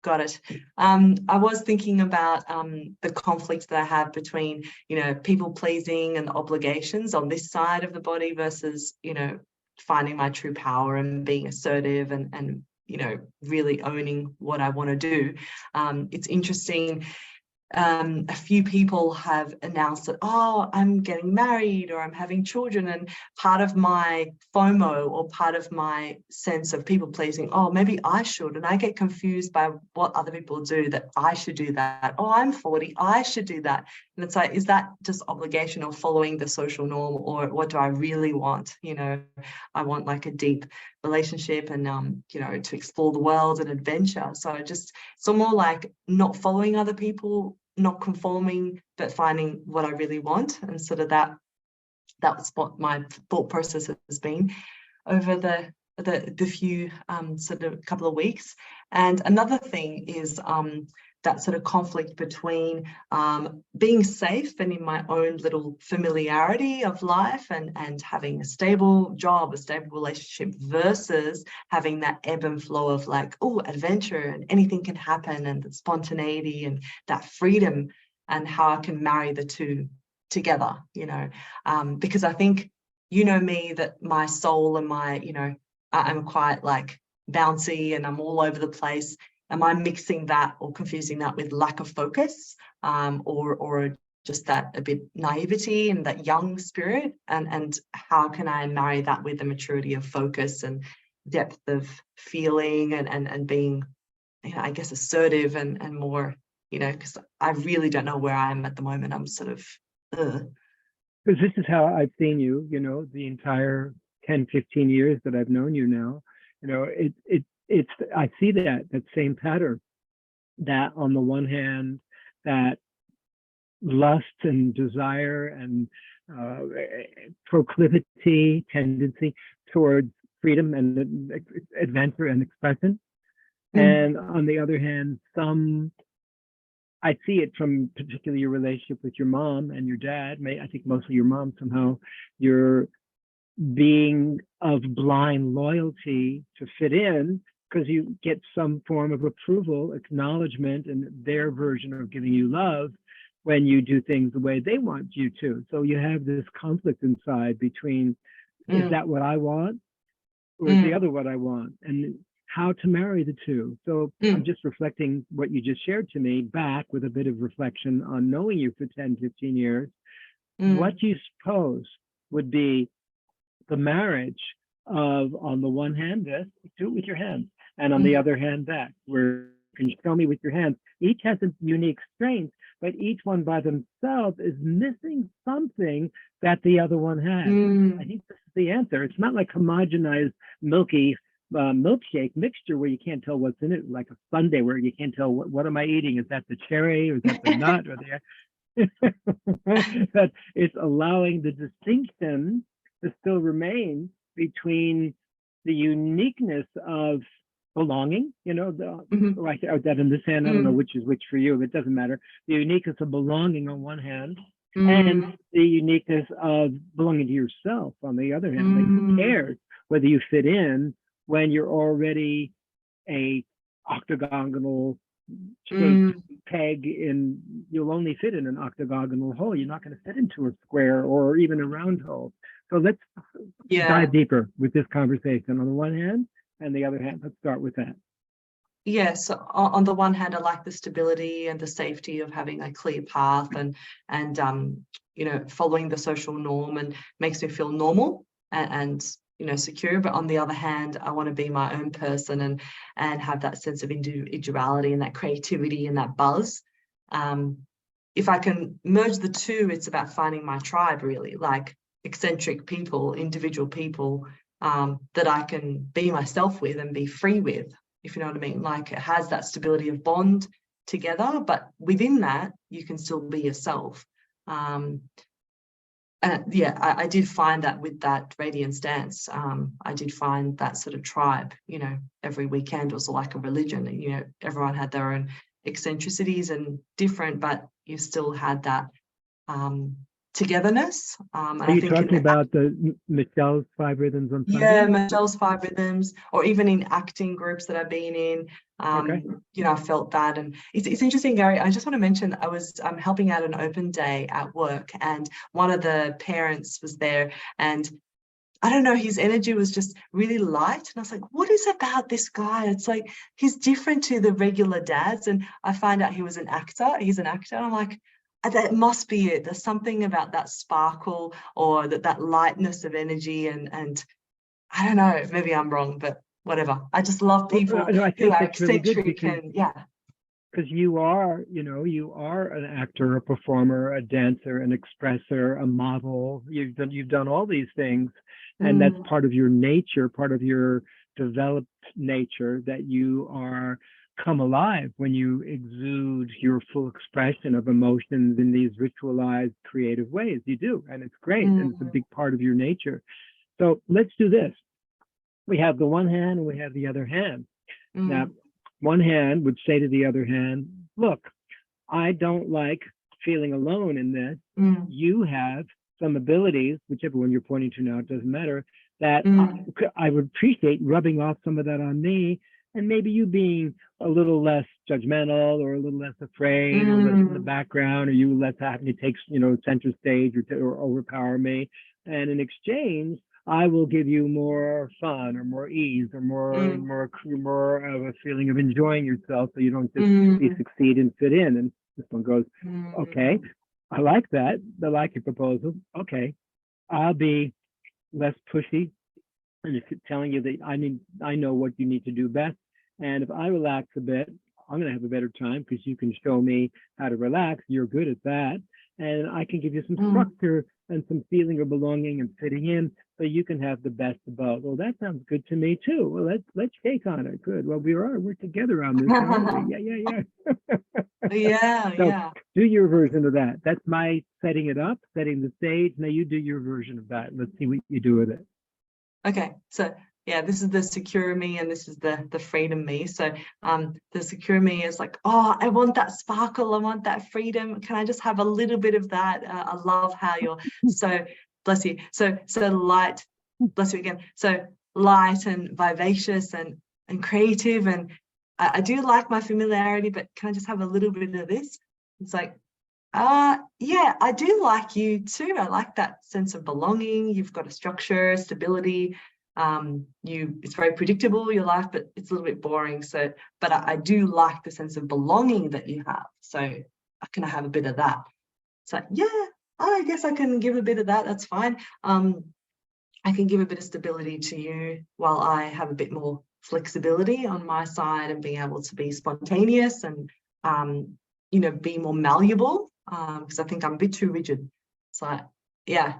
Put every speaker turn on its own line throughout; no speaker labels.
Got it. I was thinking about the conflicts that I have between, people pleasing and obligations on this side of the body versus, finding my true power and being assertive and really owning what I want to do. It's interesting. A few people have announced that, oh, I'm getting married or I'm having children, and part of my FOMO or part of my sense of people pleasing, oh, maybe I should, and I get confused by what other people do, that I should do that. Oh, I'm 40, I should do that. And it's like, is that just obligation or following the social norm, or what do I really want? I want like a deep relationship and to explore the world and adventure. So more like not following other people, not conforming, but finding what I really want. And sort of that's what my thought process has been over the few sort of couple of weeks. And another thing is that sort of conflict between being safe and in my own little familiarity of life and having a stable job, a stable relationship, versus having that ebb and flow of like, oh, adventure and anything can happen, and the spontaneity and that freedom, and how I can marry the two together, because I think, me, that my soul and my, I'm quite like bouncy and I'm all over the place. Am I mixing that or confusing that with lack of focus, or just that a bit naivety and that young spirit? And how can I marry that with the maturity of focus and depth of feeling and being, I guess, assertive and more, because I really don't know where I am at the moment. I'm sort of,
because this is how I've seen you, the entire 10, 15 years that I've known you now. I see that same pattern, that on the one hand, that lust and desire and proclivity, tendency towards freedom and adventure and expression. And on the other hand, I see it from particularly your relationship with your mom and your dad. I think mostly your mom somehow, you're being of blind loyalty to fit in, because you get some form of approval, acknowledgement, and their version of giving you love when you do things the way they want you to. So you have this conflict inside between, is that what I want, or is the other what I want? And how to marry the two. So I'm just reflecting what you just shared to me back with a bit of reflection on knowing you for 10, 15 years. What do you suppose would be the marriage of, on the one hand, this, do it with your hands, and on the other hand, that, where you can show me with your hands. Each has a unique strength, but each one by themselves is missing something that the other one has. I think this is the answer. It's not like homogenized, milky milkshake mixture where you can't tell what's in it, like a sundae where you can't tell what am I eating? Is that the cherry or is that the nut or the but it's allowing the distinction to still remain between the uniqueness of belonging, like that in this hand, I don't know which is which for you, but it doesn't matter. The uniqueness of belonging on one hand, and the uniqueness of belonging to yourself on the other hand. Like, who cares whether you fit in when you're already a octagonal peg in, you'll only fit in an octagonal hole. You're not going to fit into a square or even a round hole. So let's dive deeper with this conversation. On the one hand, and the other hand, let's start with that.
Yes, on the one hand, I like the stability and the safety of having a clear path and following the social norm, and makes me feel normal and secure. But on the other hand, I want to be my own person and have that sense of individuality and that creativity and that buzz. If I can merge the two, it's about finding my tribe, really, like eccentric people, individual people that I can be myself with and be free with, if you know what I mean. Like, it has that stability of bond together, but within that, you can still be yourself. I did find that with that Radiance dance. I did find that sort of tribe, every weekend was like a religion, and, everyone had their own eccentricities and different, but you still had that togetherness. And
Are
I
you
think
talking about the Michelle's 5 rhythms on
yeah,
Sunday?
Michelle's 5 rhythms, or even in acting groups that I've been in,
Okay.
you know, I felt that. And it's interesting, Gary, I just want to mention, I was helping out an open day at work, and one of the parents was there, and I don't know, his energy was just really light. And I was like, what is about this guy? It's like, he's different to the regular dads. And I find out he was an actor. He's an actor. And I'm like, that must be it. There's something about that sparkle or that lightness of energy. And I don't know, maybe I'm wrong, but whatever. I just love people
No, I
who
think
are
that's really good
eccentric and yeah.
because you are, you know, you are an actor, a performer, a dancer, an expressor, a model. You've done all these things, and that's part of your nature, part of your developed nature, that you are come alive when you exude your full expression of emotions in these ritualized, creative ways. You do, and it's great, and it's a big part of your nature. So let's do this. We have the one hand and we have the other hand. Now, one hand would say to the other hand, look, I don't like feeling alone in this. You have some abilities, whichever one you're pointing to now, it doesn't matter, that I would appreciate rubbing off some of that on me, and maybe you being a little less judgmental or a little less afraid or less in the background, or you less having to take, you know, center stage or overpower me. And in exchange, I will give you more fun or more ease or more of a feeling of enjoying yourself, so you don't just succeed and fit in. And this one goes, okay, I like that. I like your proposal. Okay, I'll be less pushy and just telling you that I know what you need to do best. And if I relax a bit, I'm going to have a better time because you can show me how to relax. You're good at that. And I can give you some structure and some feeling of belonging and fitting in, so you can have the best of both. Well, that sounds good to me too. Well, let's shake on it. Good. Well, we're together on this, aren't we? Yeah. So do your version of that. That's my setting it up, setting the stage. Now you do your version of that. Let's see what you do with it.
Okay, so yeah, this is the secure me and this is the freedom me. So the secure me is like, oh, I want that sparkle, I want that freedom. Can I just have a little bit of that? I love how you're so, bless you, so light, bless you again, so light and vivacious and creative. And I do like my familiarity, but can I just have a little bit of this? It's like, yeah, I do like you too. I like that sense of belonging. You've got a structure, stability. It's very predictable, your life, but it's a little bit boring. So, but I do like the sense of belonging that you have. So I can have a bit of that. It's like, yeah, I guess I can give a bit of that. That's fine. I can give a bit of stability to you while I have a bit more flexibility on my side and being able to be spontaneous and, you know, be more malleable. Because I think I'm a bit too rigid. So yeah,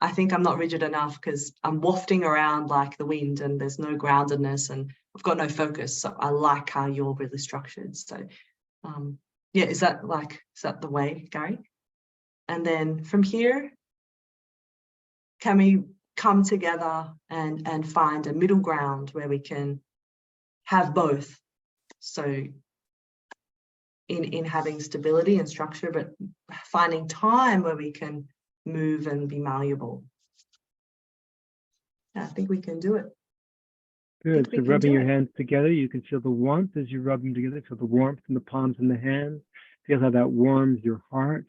I think I'm not rigid enough because I'm wafting around like the wind and there's no groundedness and I've got no focus. So I like how you're really structured. So yeah, is that the way, Gary? And then from here, can we come together and find a middle ground where we can have both? So in having stability and structure, but finding time where we can move and be malleable. Yeah, I think we can do it.
Good. So rubbing your hands together, you can feel the warmth as you rub them together. Feel the warmth in the palms and the hands. Feel how that warms your heart.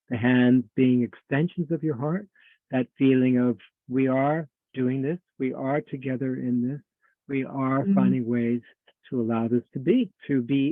The hands being extensions of your heart. That feeling of we are doing this. We are together in this. We are finding ways to allow this to be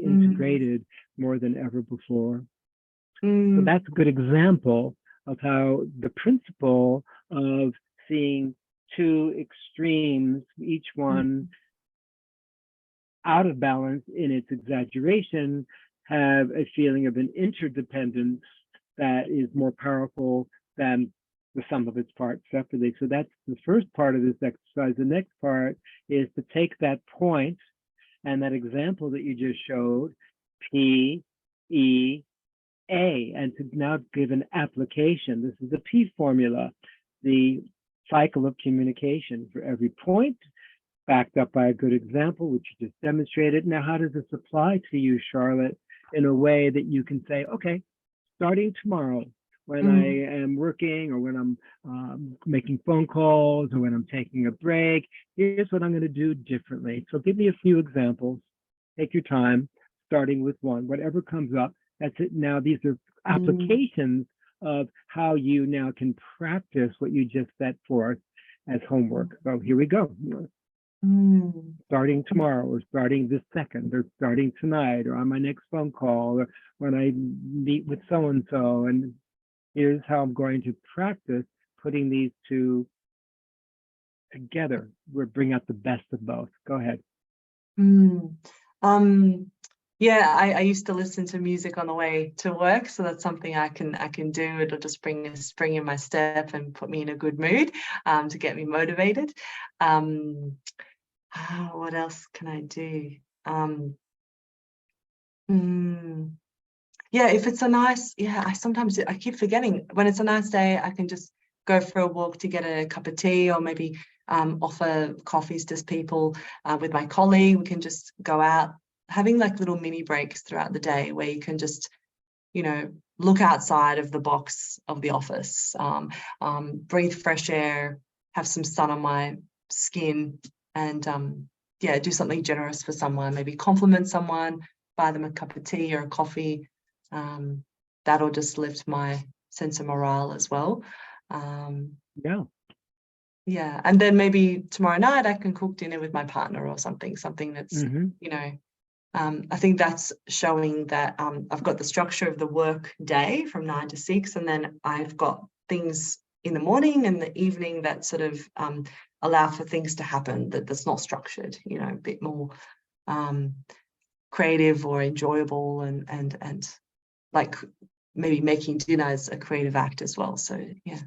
integrated more than ever before. So that's a good example of how the principle of seeing two extremes, each one out of balance in its exaggeration, have a feeling of an interdependence that is more powerful than the sum of its parts separately. So that's the first part of this exercise. The next part is to take that point and that example that you just showed, P, E, A, and to now give an application. This is the P formula, the cycle of communication for every point, backed up by a good example, which you just demonstrated. Now, how does this apply to you, Charlotte, in a way that you can say, okay, starting tomorrow, when I am working, or when I'm making phone calls, or when I'm taking a break. Here's what I'm going to do differently. So give me a few examples. Take your time, starting with one. Whatever comes up, that's it. Now, these are applications of how you now can practice what you just set forth as homework. So here we go. Starting tomorrow, or starting this second, or starting tonight, or on my next phone call, or when I meet with so-and-so. And here's how I'm going to practice putting these two together. We'll bring out the best of both. Go ahead.
Yeah, I used to listen to music on the way to work, so that's something I can do. It'll just bring a spring in my step and put me in a good mood, to get me motivated. What else can I do? Yeah, if it's a nice, I keep forgetting, when it's a nice day, I can just go for a walk to get a cup of tea, or maybe offer coffees to people. With my colleague, we can just go out, having like little mini breaks throughout the day where you can just, look outside of the box of the office, breathe fresh air, have some sun on my skin, and do something generous for someone, maybe compliment someone, buy them a cup of tea or a coffee. That'll just lift my sense of morale as well. Yeah, and then maybe tomorrow night I can cook dinner with my partner, or something that's I think that's showing that I've got the structure of the work day from 9 to 6, and then I've got things in the morning and the evening that sort of allow for things to happen that's not structured, a bit more creative or enjoyable, and like maybe making dinner is a creative act as well. So yeah,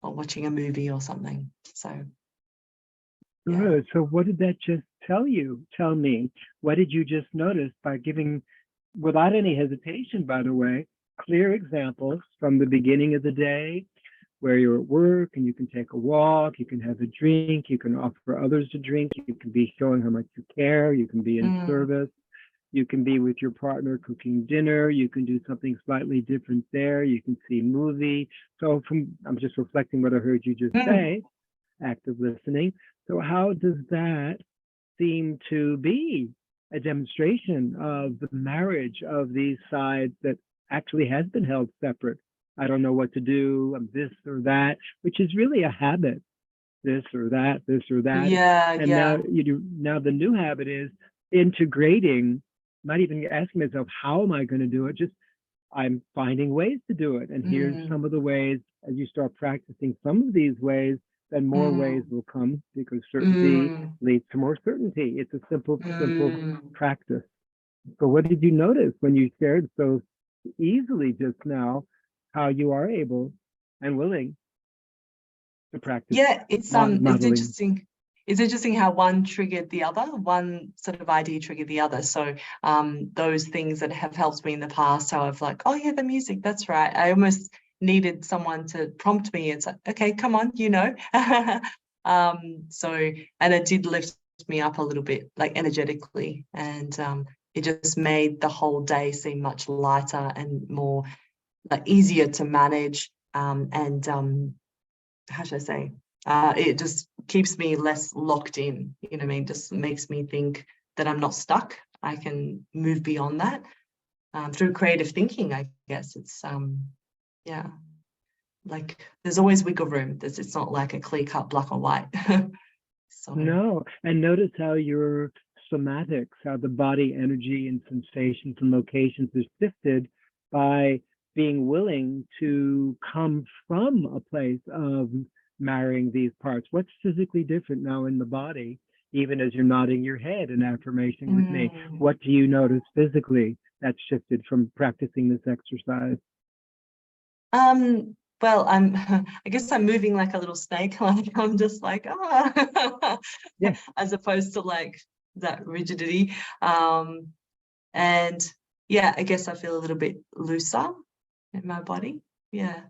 or watching a movie or something. So
Good. So what did that just tell you? Tell me, what did you just notice by giving, without any hesitation, by the way, clear examples from the beginning of the day, where you're at work and you can take a walk, you can have a drink, you can offer others to drink, you can be showing how much you care, you can be in service, you can be with your partner cooking dinner, you can do something slightly different there, you can see a movie. So I'm just reflecting what I heard you just say, active listening. So how does that seem to be a demonstration of the marriage of these sides that actually has been held separate? I don't know what to do, I'm this or that, which is really a habit. This or that, this or that. Now the new habit is integrating, not even asking myself, how am I going to do it? Just I'm finding ways to do it. And here's some of the ways. As you start practicing some of these ways, then more ways will come, because certainty leads to more certainty. It's a simple practice. So what did you notice when you shared so easily just now how you are able and willing to practice?
Yeah, it's interesting. It's interesting how one triggered the other, one sort of idea triggered the other. So those things that have helped me in the past, how I've like, oh yeah, the music, that's right. I almost needed someone to prompt me. It's like, okay, come on, and it did lift me up a little bit, like energetically, and it just made the whole day seem much lighter and more like easier to manage, and how should I say, it just keeps me less locked in, what I mean, just makes me think that I'm not stuck. I can move beyond that through creative thinking, I guess. It's like there's always wiggle room. It's not like a clear cut black or white. So.
No, and notice how your somatics, how the body energy and sensations and locations is shifted by being willing to come from a place of marrying these parts. What's physically different now in the body, even as you're nodding your head in affirmation with me? What do you notice physically that's shifted from practicing this exercise?
Well, I guess I'm moving like a little snake. Like I'm just like,
yeah,
as opposed to like that rigidity. And yeah, I guess I feel a little bit looser in my body. Yeah.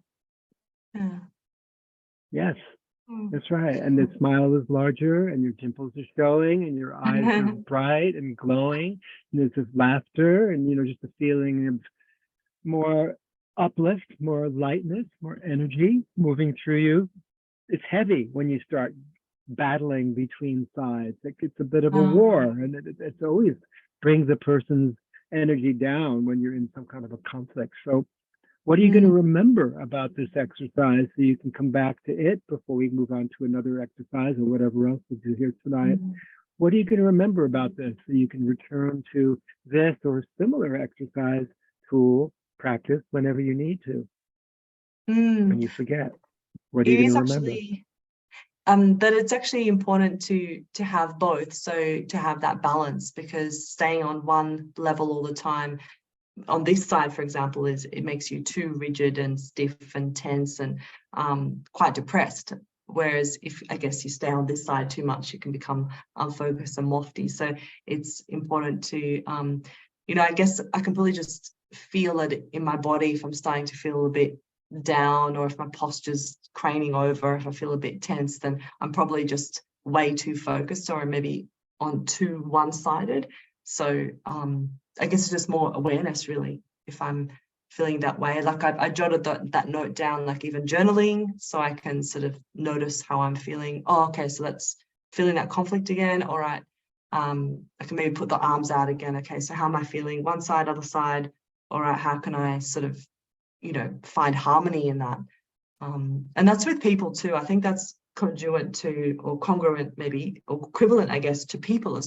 Yes, that's right. And the smile is larger, and your dimples are showing, and your eyes are bright and glowing. And there's this laughter, and just a feeling of more uplift, more lightness, more energy moving through you. It's heavy when you start battling between sides. It's a bit of a war, and it always brings a person's energy down when you're in some kind of a conflict. So what are you going to remember about this exercise so you can come back to it before we move on to another exercise or whatever else we do here tonight? What are you going to remember about this so you can return to this or similar exercise, tool, practice whenever you need to? When you forget, what are you going to remember?
Actually, that it's actually important to have both, so to have that balance, because staying on one level all the time on this side, for example, it makes you too rigid and stiff and tense and quite depressed. Whereas if, I guess, you stay on this side too much, you can become unfocused and lofty. So it's important to, you know, I guess I can probably just feel it in my body if I'm starting to feel a bit down, or if my posture's craning over, if I feel a bit tense, then I'm probably just way too focused or maybe on too one-sided. So I guess it's just more awareness, really, if I'm feeling that way. Like I jotted that note down, like even journaling, so I can sort of notice how I'm feeling. Oh, okay, so that's feeling that conflict again. All right, I can maybe put the arms out again. Okay, so how am I feeling? One side, other side. All right, how can I sort of, you know, find harmony in that? And that's with people too. I think that's congruent to, or congruent maybe, or equivalent, I guess, to people as well.